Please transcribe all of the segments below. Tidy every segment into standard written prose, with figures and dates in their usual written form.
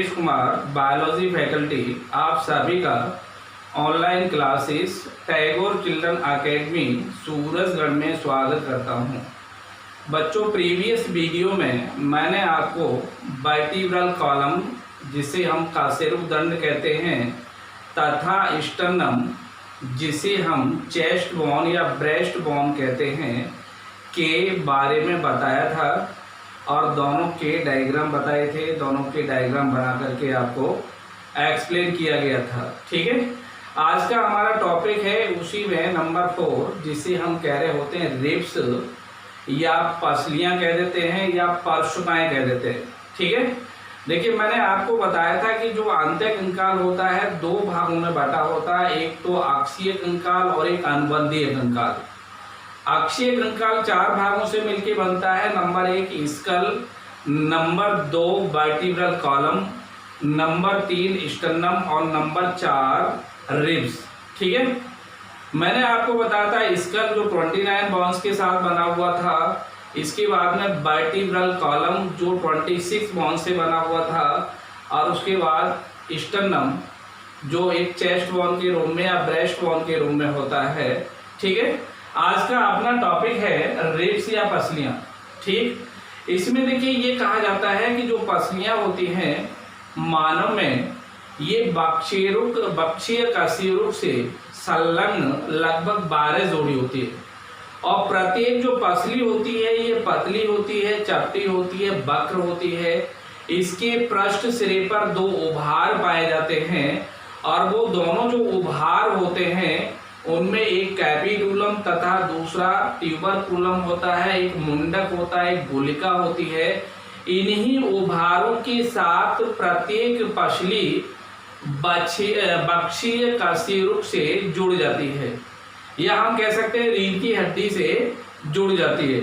Rakesh Kumar, biology faculty, आप सभी का online classes Tagore children academy Surajgarh में स्वागत करता हूं। बच्चों, प्रीवियस वीडियो में मैंने आपको वर्टिब्रल कॉलम, जिसे हम कासेरुदंड कहते हैं, तथा स्टर्नम, जिसे हम चेस्ट बोन या ब्रेस्ट बोन कहते हैं, के बारे में बताया था और दोनों के डायग्राम बताए थे। दोनों के डायग्राम बना करके आपको एक्सप्लेन किया गया था। ठीक है, आज का हमारा टॉपिक है उसी में नंबर 4, जिसे हम कह रहे होते हैं रिब्स या पसलियां कह देते हैं या पार्श्वताएं कह देते हैं। ठीक है, देखिए मैंने आपको बताया था कि जो आंतरिक कंकाल होता है दो भागों में बटा होता है, एक तो अक्षीय कंकाल और एक अनुबंधीय कंकाल। अक्षीय कंकाल 4 भागों से मिलकर बनता है। Number 1 skull, number 2 vertebral column, number 3 sternum और नंबर 4 रिब्स। ठीक है, मैंने आपको बताया था स्कल जो 29 बोन्स के साथ बना हुआ था। इसके बाद में वर्टिब्रल कॉलम जो 26 बोन्स से बना हुआ था, और उसके बाद स्टर्नम जो एक चेस्ट बोन के रूम में या ब्रेस्ट बोन के रूम में होता है। ठीक है, आज का अपना टॉपिक है रिब्स या पसलियां। ठीक, इसमें देखिए ये कहा जाता है कि जो पसलियां होती हैं मानव में, ये बक्षीय कशेरुक से संलग्न लगभग 12 जोड़ी होती है, और प्रत्येक जो पसली होती है ये पतली होती है, चपटी होती है, वक्र होती है। इसके पृष्ठ सिरे पर 2 उभार पाए जाते हैं, और वो दोनों जो उभार होते हैं उनमें एक कैपिटुलम तथा दूसरा ट्यूबरकुलम होता है, एक मुंडक होता है, एक गुलिका होती है। इन्हीं उभारों के साथ प्रत्येक पसली बक्षीय कशेरुक से जुड़ जाती है, या हम कह सकते हैं रीढ़ की हड्डी से जुड़ जाती है।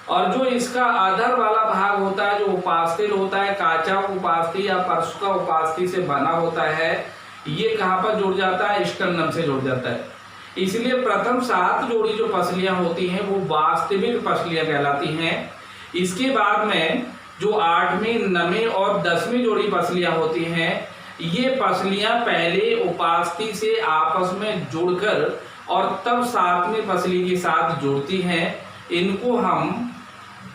और जो इसका अधर वाला भाग होता है, जो उपास्थि होता है, काचा उपास्थि या परसुका उपास्थि से बना होता है, ये कहाँ पर जुड़ जाता है? स्टर्नम से जुड़ जाता है। इसलिए प्रथम 7 जोड़ी जो पसलियां होती हैं वो वास्तविक पसलियां कहलाती हैं। इसके बाद में जो 8वीं, 9वीं और 10वीं जोड़ी पसलियां होती हैं, ये पसलियां पहले उपास्थि से आपस में जुड़कर और तब 7वीं पसली के साथ जुड़ती हैं। इनको हम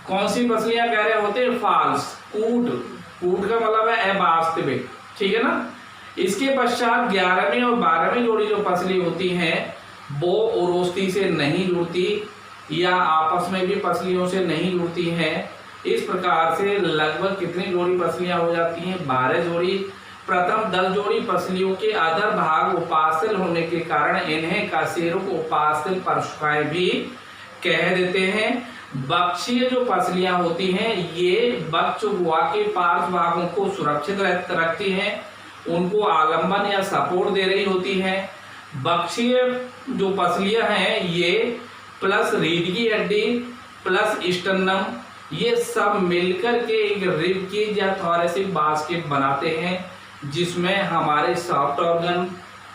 कौन सी पसलियां कह रहे होते हैं? फाल्स, कूट का मतलब है अवास्तविक। ठीक है ना। इसके पश्चात 11वीं और 12वीं जोड़ी जो पसली होती हैं वो उरोस्थि से नहीं जुड़ती या आपस में भी पसलियों से नहीं जुड़ती हैं। इस प्रकार से लगभग कितनी जोड़ी पसलियां हो जाती हैं? 12 जोड़ी। प्रथम 10 जोड़ी पसलियों के अधर भाग उपास्थल होने के कारण इन्हें कशेरुक उपास्थल परशुकाएं भी कह देते हैं। बक्षीय जो पसलियां होती हैं ये वक्ष गुहा के पार्श्व भागों को सुरक्षित रखती हैं, उनको आलंबन या सपोर्ट दे रही होती हैं। बक्षीय जो पसलियां हैं ये प्लस रीढ़ की हड्डी प्लस स्टर्नम, ये सब मिलकर के एक रिब केज या थोरेसिक बास्केट बनाते हैं, जिसमें हमारे सॉफ्ट ऑर्गन,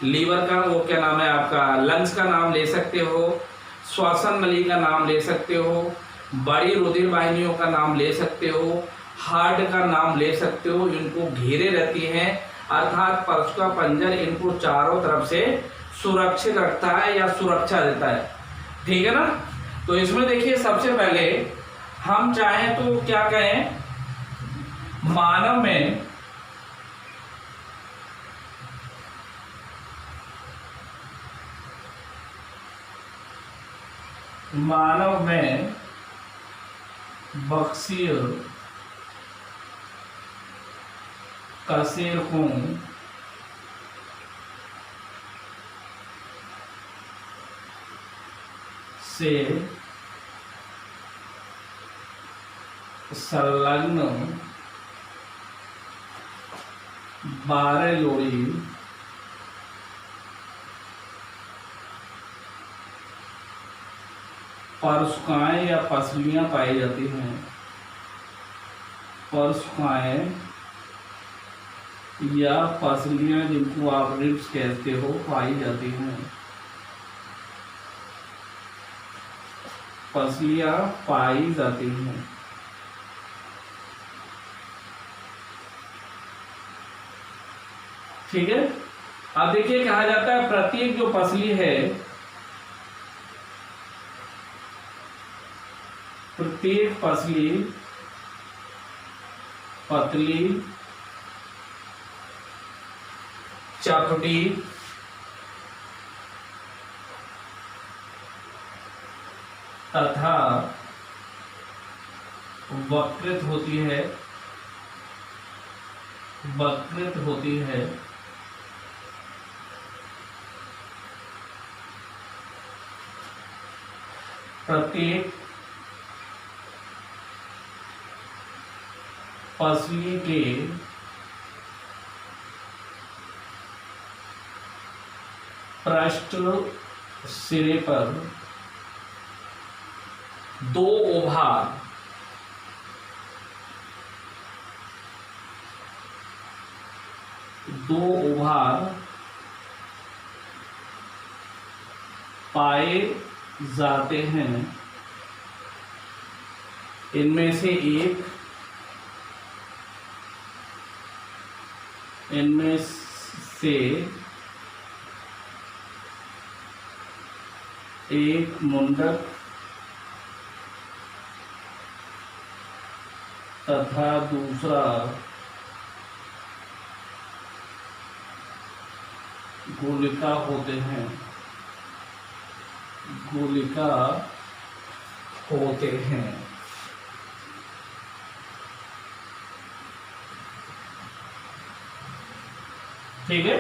लीवर का वो क्या नाम है आपका, लंग्स का नाम ले सकते हो, श्वसन नली का नाम ले सकते हो, बड़ी रुधिर वाहिनियों का नाम ले सकते हो, हार्ट का नाम ले सकते हो। इनको घेरे रहती हैं, अर्थात परसुका पंजर इनको चारों तरफ से सुरक्षित रखता है या सुरक्षा देता है। ठीक है ना। तो इसमें देखिए सबसे पहले हम चाहें तो क्या कहें, मानव में बक्षीय कशेरुकों से संलग्न 12 जोड़ी परशुकाएं या पसलियां पाई जाती हैं। परशुकाएं या पसलियां जिनको आप रिब्स कहते हो पाई जाती हैं। पसलियां पाई जाती हैं। ठीक है। अब देखिए कहा जाता है प्रत्येक जो पसली है, प्रत्येक पसली पतली, चपटी तथा वक्रित होती है, वक्रित होती है। प्रत्येक पसली के पृष्ठ सिरे पर दो ओभार, पाए जाते हैं। इनमें से एक मुंडक तथा दूसरा गोलिका होते हैं, ठीक है।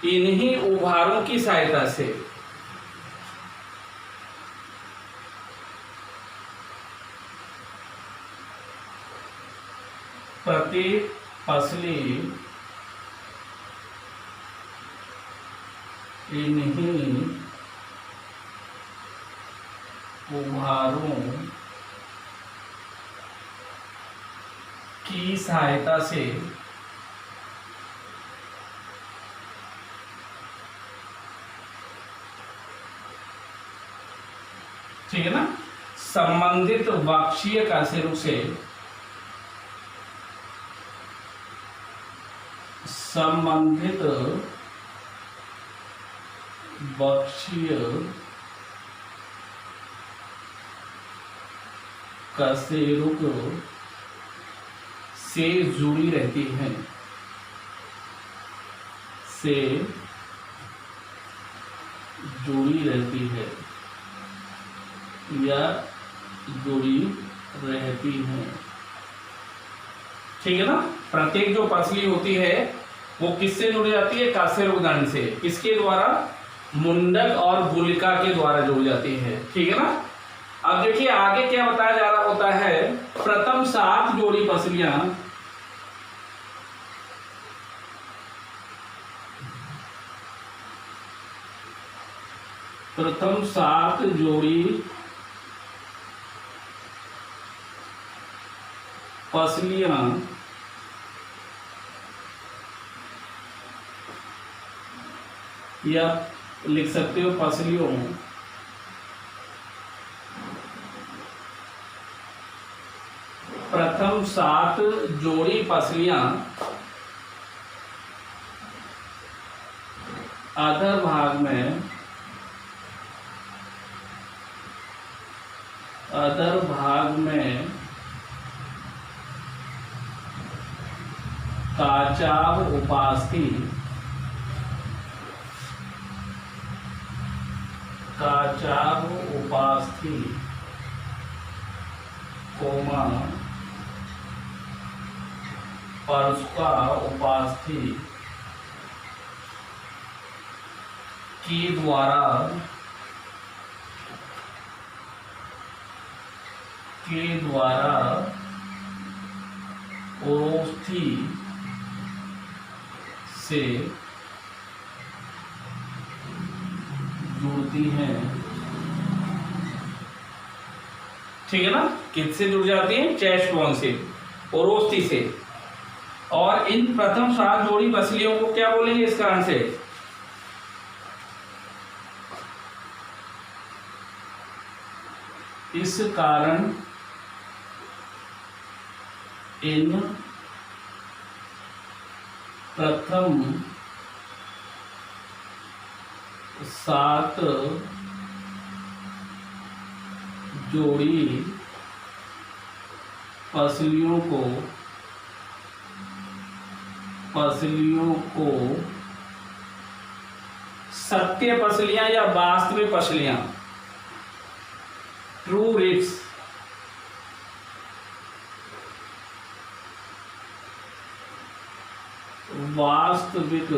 इन्हीं उभारों की सहायता से प्रत्येक पसली इन्हीं उभारों की सहायता से ठीक है ना, संबंधित वक्षीय कशेरुक से संबंधित वक्षीय कशेरुक से जुड़ी रहती हैं, या जुड़ी रहती हैं। ठीक है ना। प्रत्येक जो पसली होती है वो किससे जुड़ी जाती है? कशेरुकदंड से। किसके द्वारा? मुंडक और गुलिका के द्वारा जुड़ी जाती है। ठीक है ना। अब देखिए आगे क्या बताया जा रहा होता है। प्रथम 7 जोड़ी पसलियां या लिख सकते हो पसलियों प्रथम 7 जोड़ी पसलियां अधर भाग में काचाभ उपास्थि कोमा परसुका उपास्थि के द्वारा ओस्थि से जुड़ती हैं। ठीक है ना। किससे जुड़ जाती हैं? चेस्ट बोन से, ओरोस्थि से। और इन प्रथम 7 जोड़ी पसलियों को क्या बोलेंगे इस कारण से? इस कारण इन प्रथम 7 जोड़ी पसलियों को सत्य पसलियां या वास्तविक पसलियां, ट्रू रिब्स, वास्तविक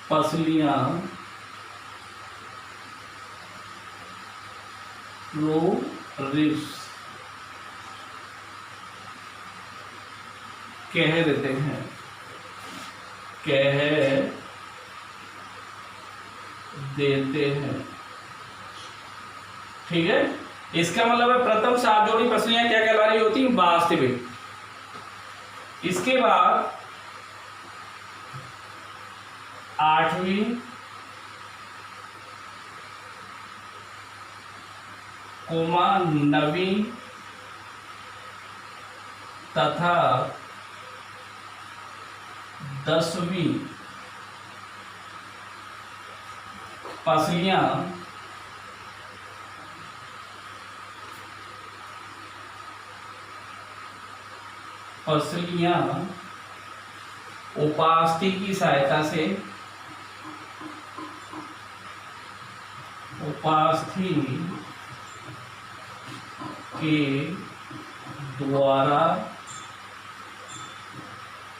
पसलियां, ट्रू रिब्स कह देते हैं, कह देते हैं। ठीक है, इसका मतलब है प्रथम 7 जोड़ी पसलियां क्या कहला रही होती हैं? वास्तविक। इसके बाद 8वीं, 9वीं तथा 10वीं पसलियां उपास्थि की सहायता से, उपास्थि के द्वारा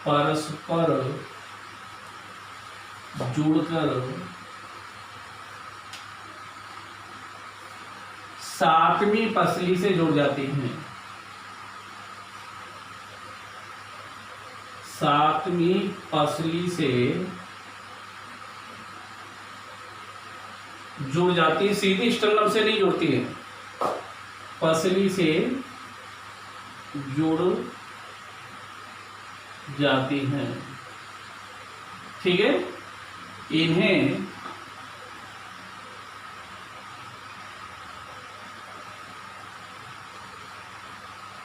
परस्पर जुड़कर 7वीं पसली से जुड़ जाती हैं। 7वीं पसली से जुड़ जाती है, सीधी स्टर्नम से नहीं जुड़ती है, पसली से जुड़ जाती हैं। ठीक है, इन्हें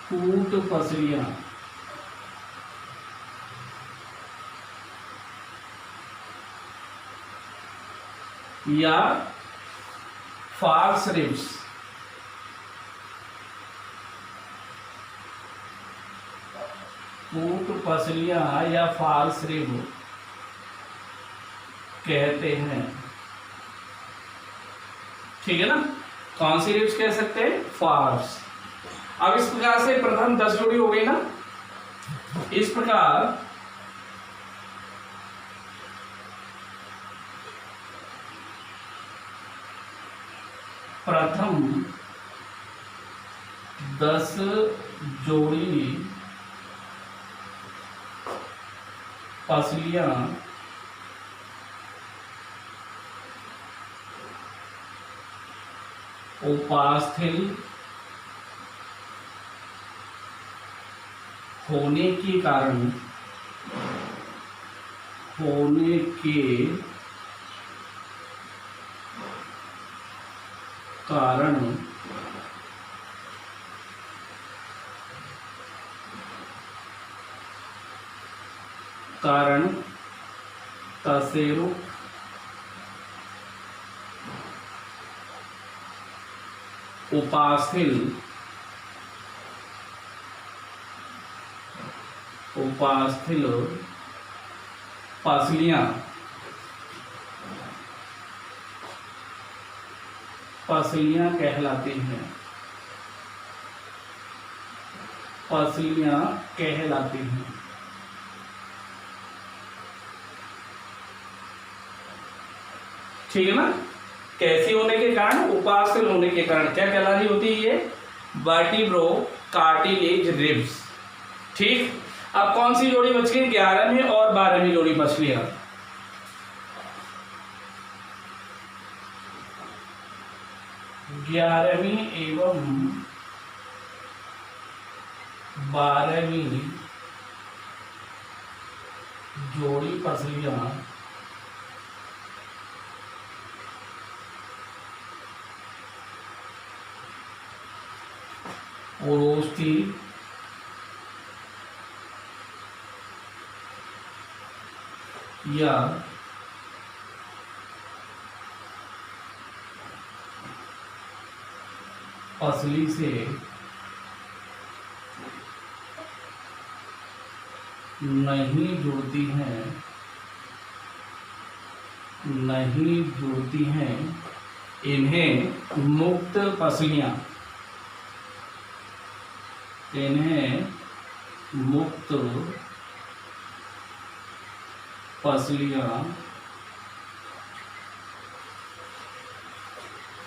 कूट पसलियां या फॉल्स रिब्स कूट पसलियां या फॉल्स रिब कहते हैं। ठीक है ना, कौन सी रिब्स कह सकते हैं? फॉल्स। अब इस प्रकार से प्रथम 10 जोड़ी हो गई ना। इस प्रकार प्रथम 10 जोड़ी पसलियां उपास्थि होने के कारण तसेरुक उपास्थि पसलियां कहलाती हैं। पसलियां कहलाती हैं। ठीक है ना, कैसी होने के कारण? उपास्थि होने के कारण क्या कहला रही होती है? ये वर्टिब्रो कार्टिलेज रिब्स। ठीक, अब कौन सी जोड़ी बच गई? 11वीं और 12वीं जोड़ी मछलियां। ग्यारहवीं एवं 12वीं जोड़ी पसलियां ओरोस्ती या पसली से नहीं जुड़ती हैं, इन्हें मुक्त पसलियां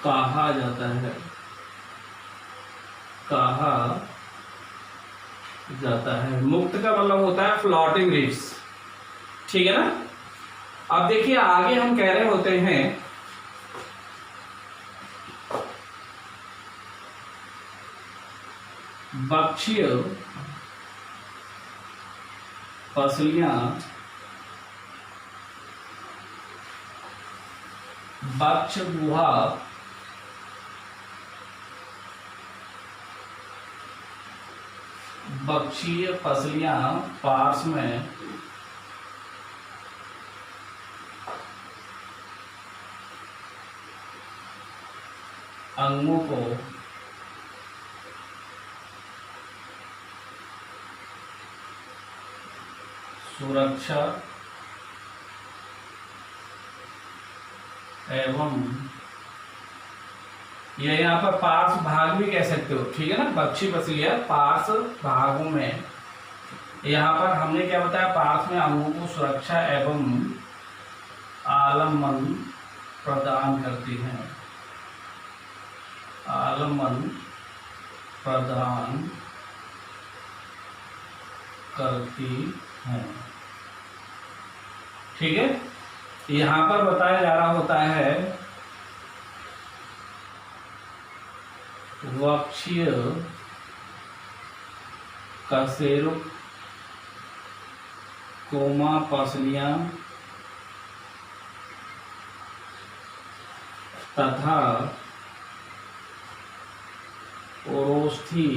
कहा जाता है। मुक्त का मतलब होता है फ्लोटिंग रीड्स, ठीक है ना। अब देखिए आगे हम कह रहे होते हैं बक्षीय पसलियां बक्ष गुहा बक्षीय पसलियां पार्श्व में अंगों को सुरक्षा एवं ये यहाँ पर पार्श्व भाग भी कह सकते हो, ठीक है ना। बक्षी पसलियां पार्श्व भागों में, यहाँ पर हमने क्या बताया, पार्श्व में अंगों को सुरक्षा एवं आलम्बन प्रदान करती हैं, आलम्बन प्रदान करती हैं, ठीक है। यहाँ पर बताया जा रहा होता है वक्षीय कशेरुक कोमा पसलियां तथा ओरोस्थी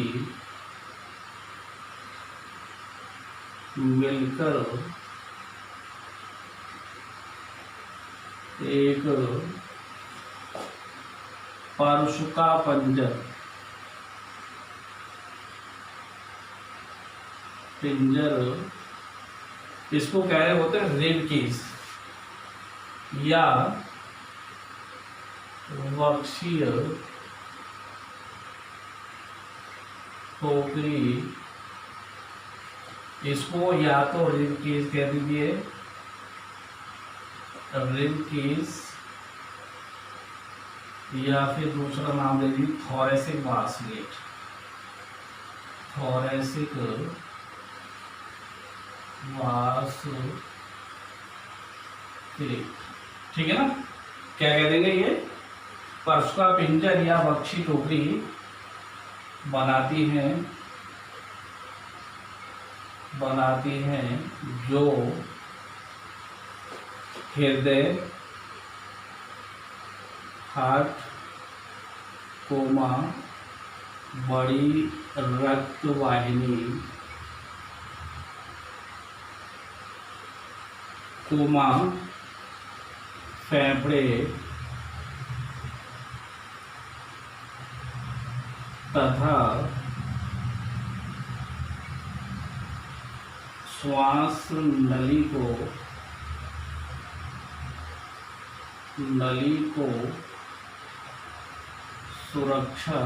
मिलकर एक परशुका पिंजर इसको कह रहे होते हैं रिब केस या वक्षीय टोकरी, इसको या तो रिब केस कह दीजिए, रिब केस, या फिर दूसरा नाम दे दीजिए थोरेसिक वास्कुलेट, थोरेसिक वास्कुलेट, ठीक है ना। क्या कह देंगे, ये परशुका पिंजर या वक्षी टोकरी बनाती हैं जो हृदय, हार्ट, कोमा, बड़ी रक्त वाहिनी, कोमा, फेफड़े तथा श्वास नली को सुरक्षा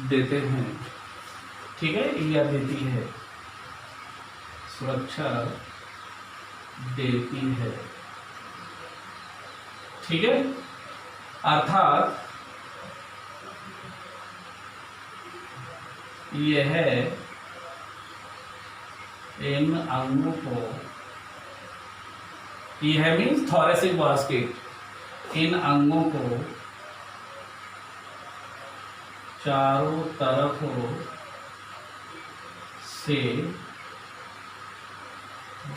देते हैं, ठीक है, या देती है, सुरक्षा देती है, ठीक है। अर्थात यह इन अंगों को, यह मीन्स थोरेसिक वास्कुलेट, इन अंगों को चारों तरफ से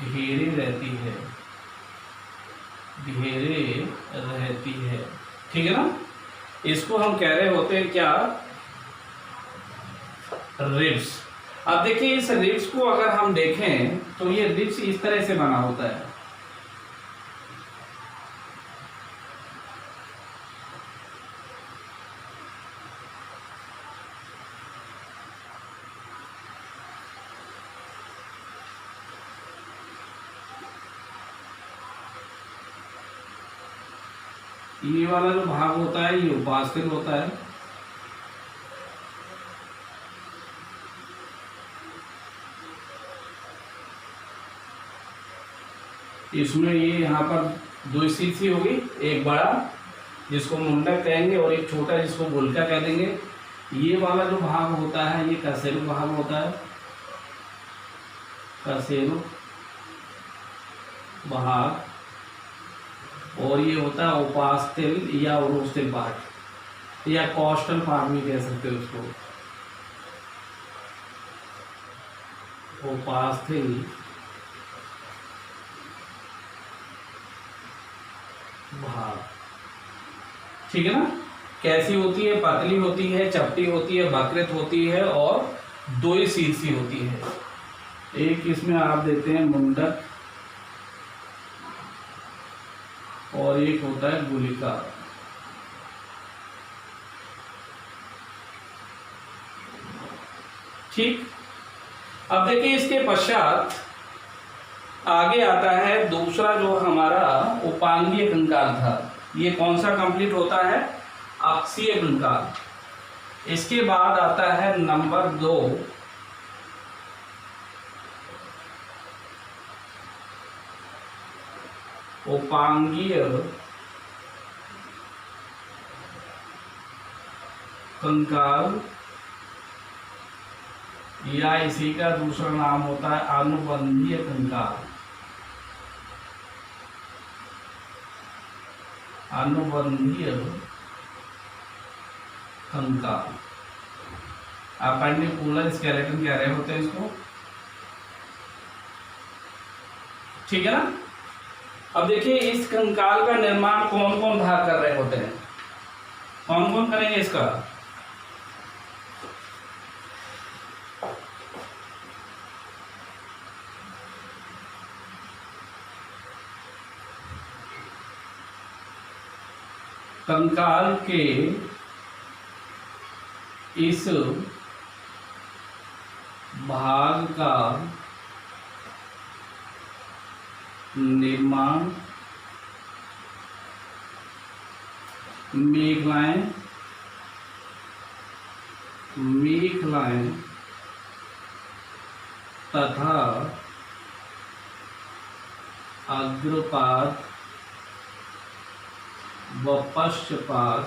घेरे रहती है, ठीक है ना। इसको हम कह रहे होते हैं क्या, रिब्स, अब देखिए इस रिब्स को अगर हम देखें तो ये रिब्स इस तरह से बना होता है। ये वाला जो भाग होता है ये उपास्थल होता है। इसमें ये यहाँ पर दो शीशी होगी, एक बड़ा जिसको मुंडक कहेंगे और एक छोटा जिसको गोलका कह देंगे। ये वाला जो भाग होता है ये कशेरुक भाग होता है, कशेरुक भाग। और ये होता है उपास्थल या उरोस्थल पार्ट या कॉस्टल पार्ट भी कह सकते हो उसको, उपास्थल भाग। ठीक है ना। कैसी होती है? पतली होती है, चपटी होती है, वक्रित होती है और दो ही शीर्षी होती है। एक इसमें आप देते हैं मुंडक और एक होता है गुलिका। ठीक। अब देखिए इसके पश्चात आगे आता है दूसरा जो हमारा उपांगीय कंकाल था। ये कौन सा कंप्लीट होता है? अक्षीय कंकाल। इसके बाद आता है नंबर 2 उपांगीय कंकाल या इसी का दूसरा नाम होता है अनुबंधीय कंकाल। अनुबंधीय कंकाल, अपेंडिकुलर स्केलेटन कह रहे होते हैं इसको। ठीक है ना। अब देखिए इस कंकाल का निर्माण कौन कौन भाग कर रहे होते हैं? कौन कौन करेंगे इसका? कंकाल के इस भाग का निर्माण मेखलाएं तथा अग्रपाद व पश्चपाद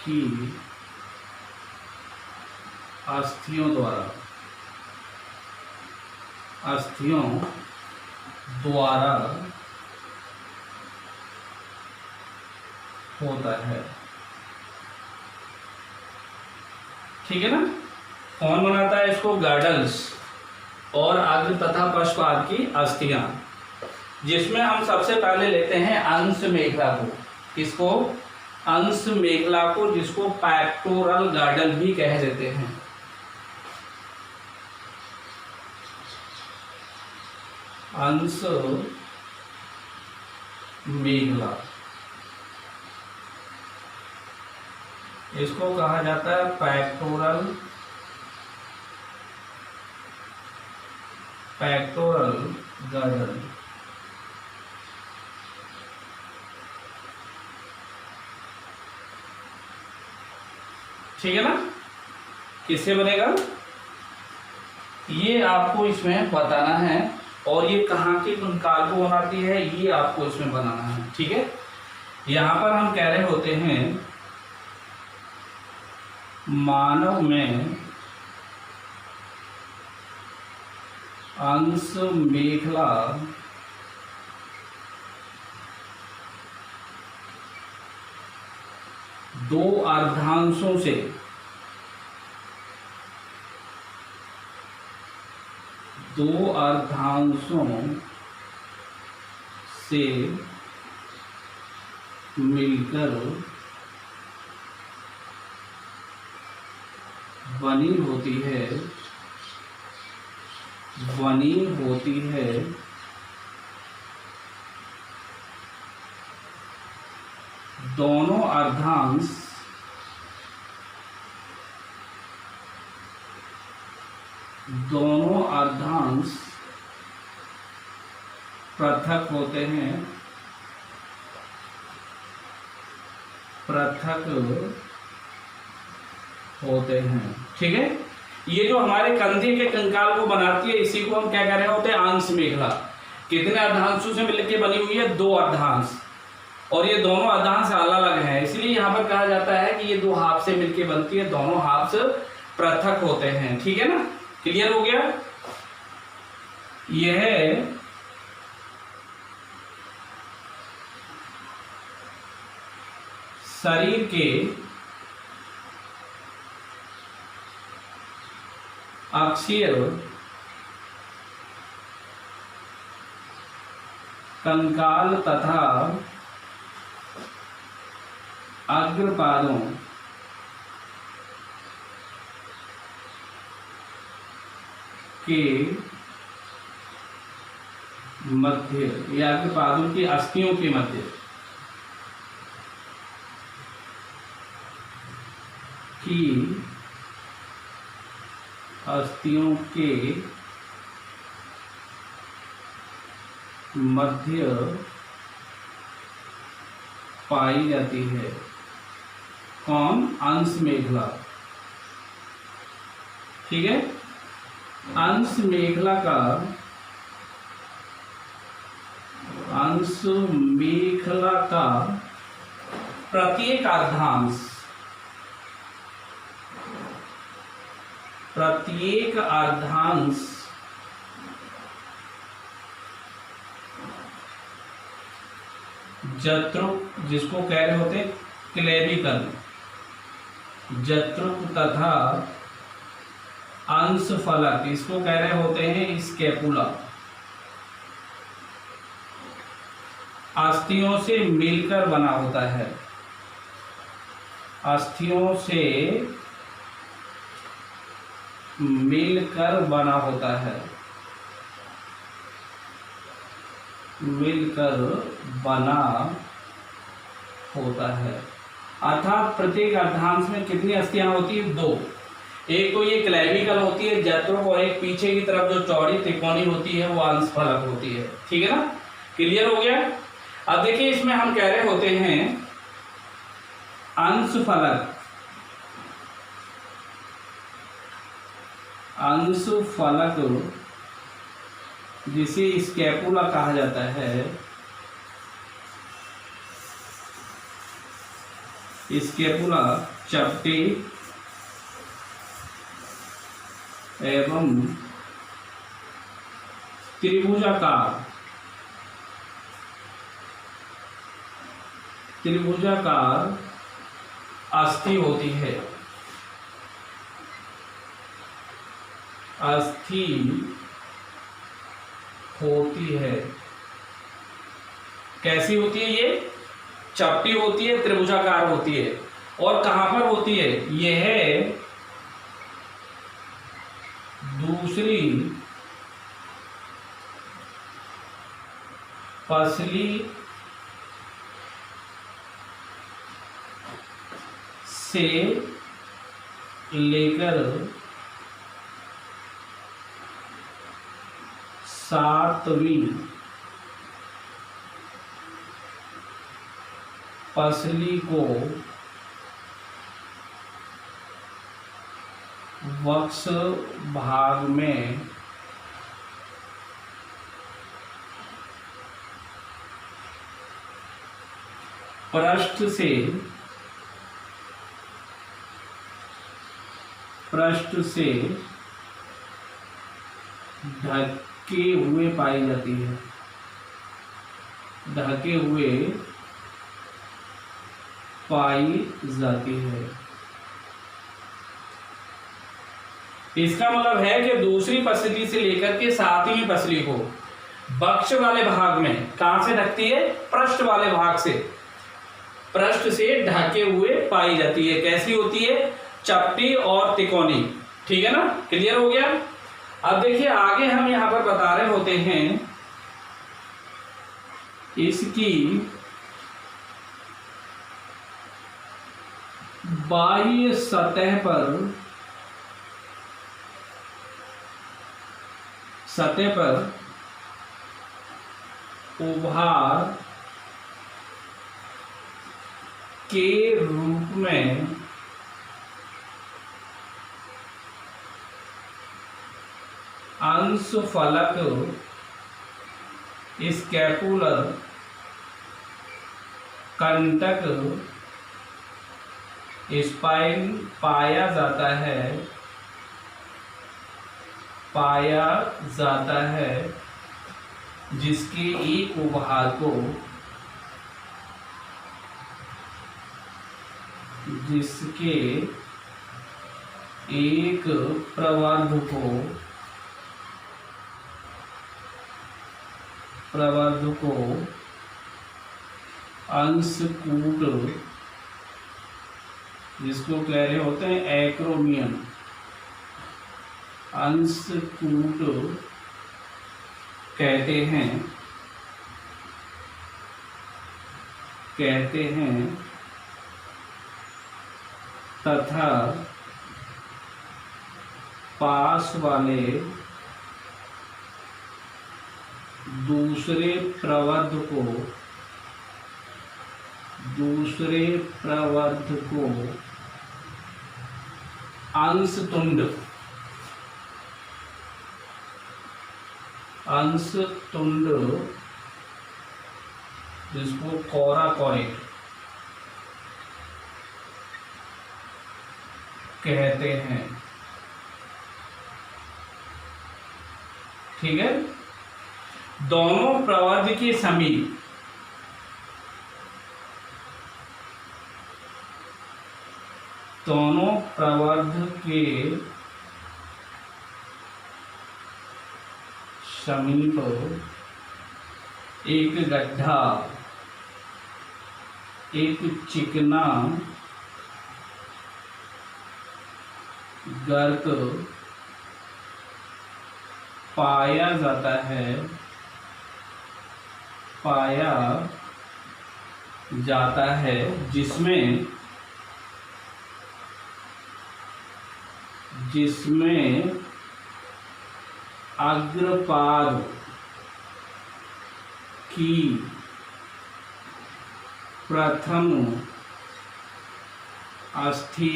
की अस्थियों द्वारा होता है। ठीक है ना। कौन बनाता है इसको? गार्डल्स और अग्र तथा पश्चपाद की अस्थियां, जिसमें हम सबसे पहले लेते हैं अंश मेखला को। किसको? अंश मेखला को, जिसको पैक्टोरल गार्डल भी कह देते हैं। अंश मेखला इसको कहा जाता है पैक्टोरल गार्डल। ठीक है ना। किससे बनेगा ये आपको इसमें बताना है, और ये कहाँ के कंकाल को बनाती है ये आपको इसमें बनाना है। ठीक है। यहां पर हम कह रहे होते हैं मानव में अंश मेखला दो अर्धांशों से मिलकर बनी होती है दोनों अर्धांश पृथक होते हैं। ठीक है, ये जो हमारे कंधे के कंकाल को बनाती है इसी को हम क्या कह रहे होते हैं, अंश मेखला। कितने अर्धांशों से मिलकर बनी हुई है, 2 अर्धांश, और ये दोनों अर्धांश अलग अलग हैं, इसलिए यहाँ पर कहा जाता है कि ये 2 हाफ से मिलकर बनती है, दोनों हाफ पृथक होते हैं। ठीक है ना, क्लियर हो गया। यह शरीर के अक्षीय कंकाल तथा अग्रपादों के मध्य या अग्रपादों की अस्थियों के मध्य पाई जाती है। कौन? अंश मेखला। ठीक है, अंश मेखला का प्रत्येक अर्धांश जत्रुक, जिसको कह रहे होते क्लेविकल, जत्रुक तथा अंश फलक, इसको कह रहे होते हैं स्कैपुला, अस्थियों से मिलकर बना होता है। अस्थियों से मिलकर बना होता है, अर्थात प्रत्येक अर्धांश में कितनी अस्थियां होती है? 2। एक तो ये क्लेविकल होती है जत्रुक, और एक पीछे की तरफ जो चौड़ी त्रिकोणी होती है वो अंश फलक होती है। ठीक है ना, क्लियर हो गया। अब देखिए इसमें हम कह रहे होते हैं अंश फलक जिसे स्कैपुला कहा जाता है, स्कैपुला चपटी एवं त्रिभुजाकार अस्थि होती है। कैसी होती है? ये चपटी होती है, त्रिभुजाकार होती है, और कहां पर होती है? यह दूसरी पसली से लेकर 7वीं पसली को वक्ष भाग में पृष्ठ से ढके हुए पाई जाती है, इसका मतलब है कि दूसरी पसली से लेकर के 7वीं पसली को वक्ष वाले भाग में कहां से ढकती है? पृष्ठ वाले भाग से, पृष्ठ से ढके हुए पाई जाती है। कैसी होती है? चपटी और तिकोनी। ठीक है ना, क्लियर हो गया। अब देखिए आगे हम यहां पर बता रहे होते हैं इसकी बाह्य सतह पर उभार के रूप में अंशफलक स्कैपुलर कंटक स्पाइन पाया जाता है जिसके एक उभार को प्रवर्ध को अंशकूट, जिसको कह रहे होते हैं एक्रोमियन, अंशकूट कहते हैं तथा पास वाले दूसरे प्रवर्ध को अंशतुंड जिसको कोराकोइड कहते हैं। ठीक है, दोनों प्रवर्ध के समीप एक गड्ढा, एक चिकना गर्त पाया जाता है जिसमें अग्रपाद की प्रथम अस्थि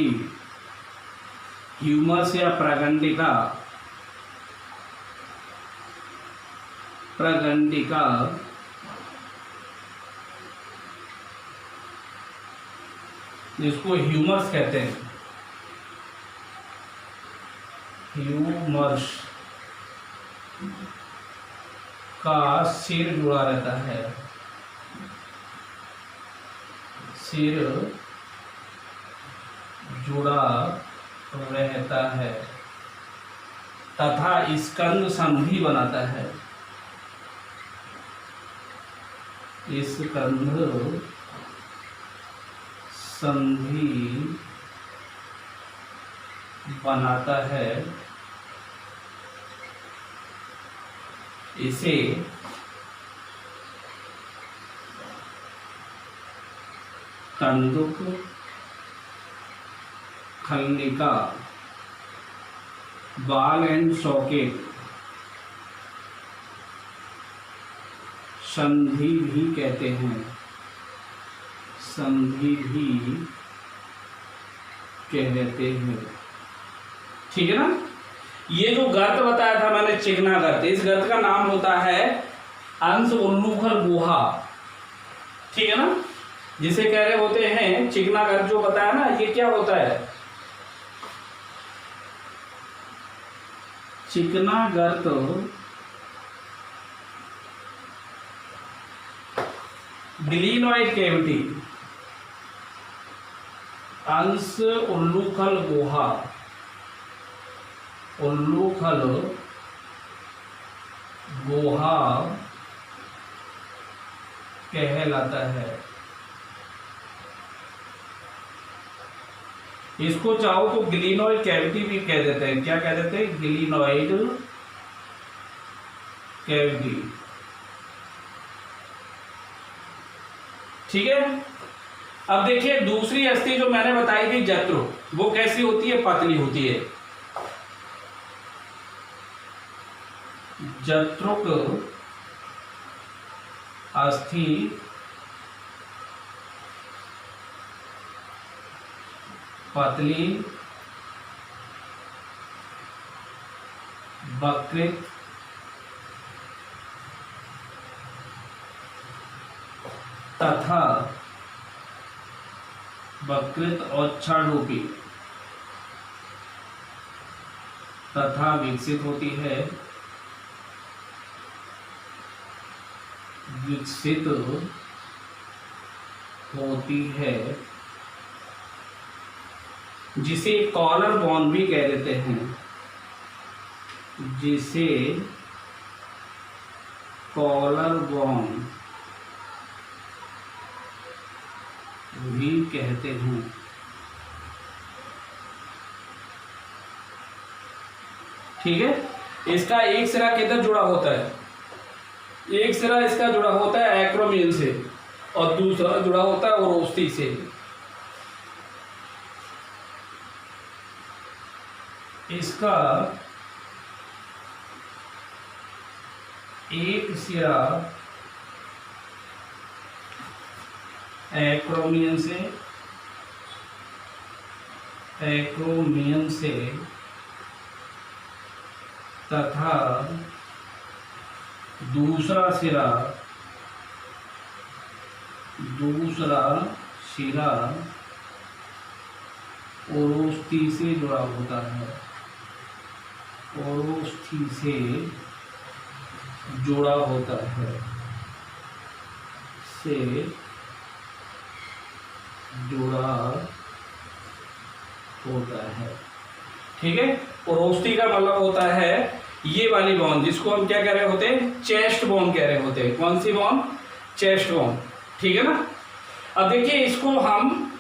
ह्यूमस या प्रगंडिका जिसको ह्यूमस कहते हैं, ह्यूमस का सिर जुड़ा रहता है, सिर जुड़ा रहता है तथा स्कंद संधि बनाता है। स्कंद संधि बनाता है। इसे कंदुक, खल्लिका, बॉल एंड सॉकेट संधि भी कहते हैं, ठीक है ना। ये जो गर्त बताया था मैंने, चिकना गर्त, इस गर्त का नाम होता है अंश उल्लूखल गुहा। ठीक है ना, जिसे कह रहे होते हैं चिकना गर्त जो बताया ना, ये क्या होता है? चिकना गर्त ग्लिनोइड कैविटी, अंश उल्लूखल गुहा, उल्लूखल गुहा कहलाता है। इसको चाहो तो ग्लिनोइड कैविटी भी कह देते हैं। क्या कह देते हैं? Glenoid cavity. ठीक है। अब देखिए दूसरी अस्थि जो मैंने बताई थी जत्रु, वो कैसी होती है? पतली होती है। जत्रुक अस्थि पतली वक्रित तथा वक्रित और क्षणरूपी तथा विकसित होती है, विकसित होती है, जिसे कॉलर बोन भी कह देते हैं, जिसे कॉलर बोन भी कहते हैं। ठीक है। इसका एक सिरा किधर जुड़ा होता है? एक सिरा इसका जुड़ा होता है एक्रोमियन से और दूसरा जुड़ा होता है ओरोस्टी से। इसका एक सिरा एक्रोमियन से तथा दूसरा सिरा ओरोस्थी से जुड़ा होता है, ओरोस्थी से जुड़ा होता है, से जुड़ा होता है। ठीक है। ओरोस्थी का मतलब होता है ये वाली बोन, जिसको हम क्या कह रहे होते हैं? चेस्ट बोन कह रहे होते हैं। कौन सी बोन? Chest bone. ठीक है ना। अब देखिए इसको हम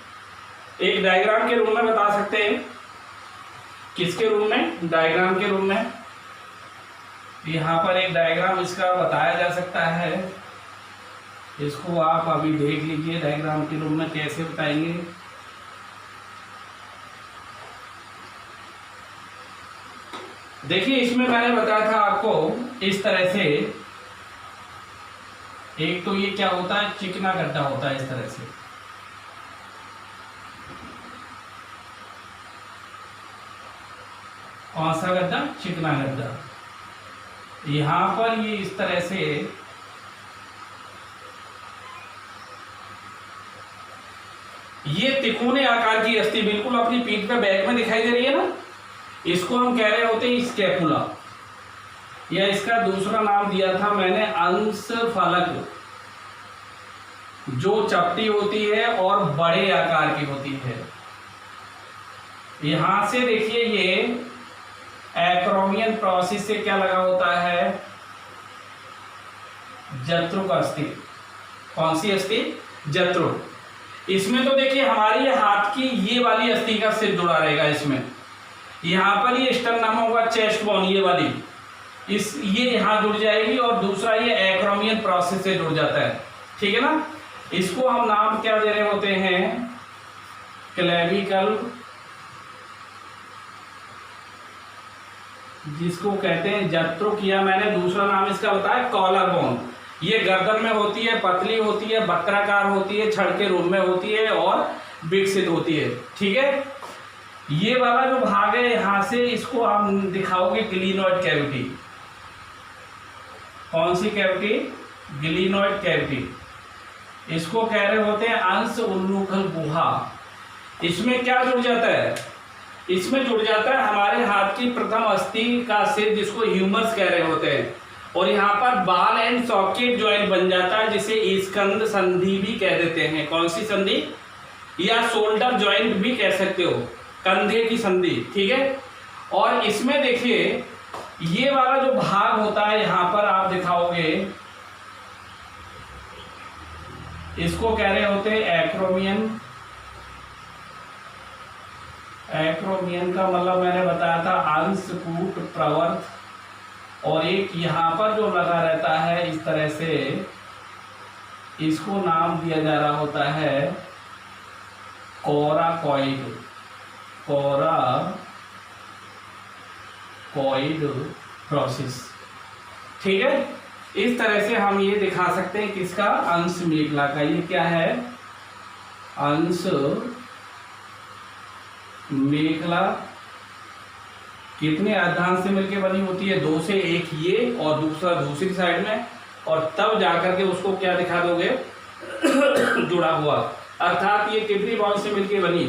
एक डायग्राम के रूप में बता सकते हैं। किसके रूप में? डायग्राम के रूप में। यहाँ पर एक डायग्राम इसका बताया जा सकता है। इसको आप अभी देख लीजिए डायग्राम के रूप में कैसे बताएंगे। देखिए इसमें मैंने बताया था आपको इस तरह से, एक तो ये क्या होता है? चिकना गड्ढा होता है इस तरह से। कौन सा गड्ढा? चिकना गड्ढा। यहां पर ये इस तरह से ये तिकोने आकार की अस्थि बिल्कुल अपनी पीठ पे बैक में दिखाई दे रही है ना, इसको हम कह रहे होते हैं स्कैपुला, या इसका दूसरा नाम दिया था मैंने अंश फलक, जो चपटी होती है और बड़े आकार की होती है। यहां से देखिए ये एक्रोमियन प्रोसेस से क्या लगा होता है? जत्रुक अस्थि। कौन सी अस्थि? जत्रुक। इसमें तो देखिए हमारी हाथ की ये वाली अस्थि का सिर जुड़ा रहेगा। इसमें यहां पर ये स्टर्नम होगा, चेस्ट बोन ये वाली, ये यहां जुड़ जाएगी और दूसरा ये एक्रोमियन प्रोसेस से जुड़ जाता है। ठीक है ना। इसको हम नाम क्या दे रहे होते हैं? क्लेविकल, जिसको कहते हैं जत्रुक, या मैंने दूसरा नाम इसका बताया कॉलर बोन। ये गर्दन में होती है, पतली होती है, वक्राकार होती है, छड़ के रूप में होती है और विकसित होती है। ठीक है। ये वाला जो भाग है यहां से, इसको आप दिखाओगे ग्लिनोइड कैविटी। कौन सी कैविटी? Glenoid cavity. इसको कह रहे होते हैं अंश उल्लूखल गुहा। इसमें क्या जुड़ जाता है? इसमें जुड़ जाता है हमारे हाथ की प्रथम अस्थि का सिर, जिसको ह्यूमरस कह रहे होते हैं, और यहाँ पर बाल एंड सॉकेट ज्वाइंट बन जाता है, जिसे स्कंद संधि भी कह देते हैं। कौन सी संधि? या शोल्डर ज्वाइंट भी कह सकते हो, कंधे की संधि। ठीक है। और इसमें देखिए ये वाला जो भाग होता है यहां पर आप दिखाओगे, इसको कह रहे होते हैं एक्रोमियन एक्रोमियन का मतलब मैंने बताया था अंशकूट प्रवर्त, और एक यहाँ पर जो लगा रहता है इस तरह से, इसको नाम दिया जा रहा होता है कोराकॉइड, कोराकॉइड प्रोसेस। ठीक है, इस तरह से हम ये दिखा सकते हैं किसका, अंश मेखला का। ये क्या है, अंश मेखला कितने अर्धांश से मिलकर बनी होती है, दो से, एक ये और दूसरा दूसरी साइड में, और तब जाकर के उसको क्या दिखा दोगे जुड़ा हुआ। अर्थात ये कितनी बॉन्ड से मिलकर बनी,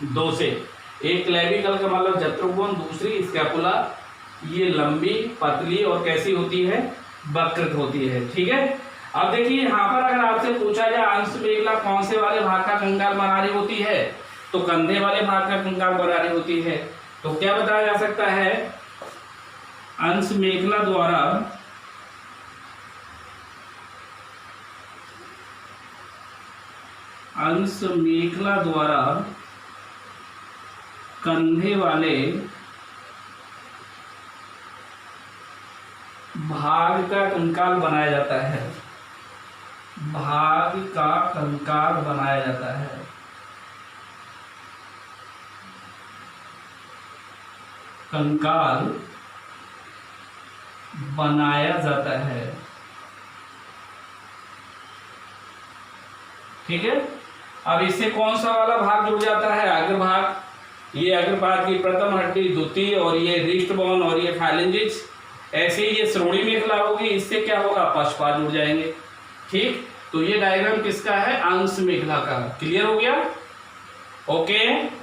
दो से, एक क्लेविकल का मतलब जत्रुबोन, दूसरी स्कैपुला, ये लंबी पतली और कैसी होती है, वक्रित होती है। ठीक है, अब देखिए यहाँ पर अगर आपसे पूछा जाए अंश मेखला कौन से वाले भाग का कंकाल बना रही होती है, तो कंधे वाले भाग का कंकाल बना रही होती है। तो क्या बताया जा सकता है, अंश मेखला द्वारा कंधे वाले भाग का कंकाल बनाया जाता है, भाग का कंकाल बनाया जाता है। कंकाल बनाया जाता है। ठीक है, अब इससे कौन सा वाला भाग जुड़ जाता है, अग्रभाग, ये अग्रभाग की प्रथम हड्डी, द्वितीय, और ये रिस्ट बोन और ये फाइलेंजिक्स। ऐसे ही ये श्रोणि मेखला होगी, इससे क्या होगा, पक्षपाद जुड़ जाएंगे। ठीक, तो ये डायग्राम किसका है, अंश मेखला का। क्लियर हो गया, ओके।